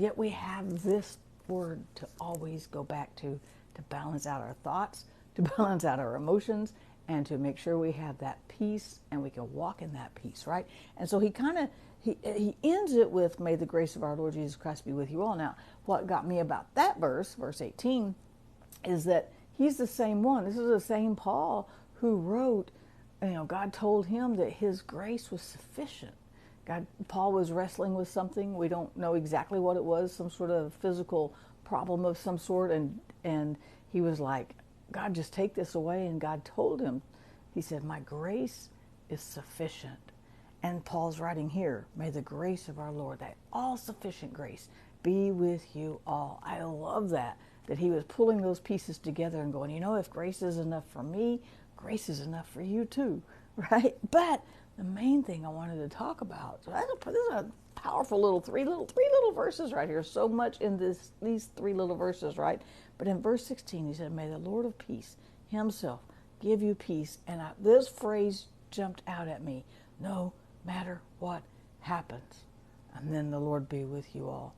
yet we have this word to always go back to balance out our thoughts, to balance out our emotions, and to make sure we have that peace and we can walk in that peace, right? And so he ends it with, may the grace of our Lord Jesus Christ be with you all. Now, what got me about that verse, verse 18, is that he's the same one. This is the same Paul who wrote, God told him that his grace was sufficient. Paul was wrestling with something. We don't know exactly what it was, some sort of physical problem of some sort. And he was like, God, just take this away. And God told him, he said, my grace is sufficient. And Paul's writing here, may the grace of our Lord, that all-sufficient grace, be with you all. I love that he was pulling those pieces together and going, if grace is enough for me, grace is enough for you too, right? But the main thing I wanted to talk about, so this is a powerful three little verses right here. So much in these three little verses, right? But in verse 16, he said, may the Lord of peace himself give you peace. And this phrase jumped out at me, no matter what happens. And then the Lord be with you all.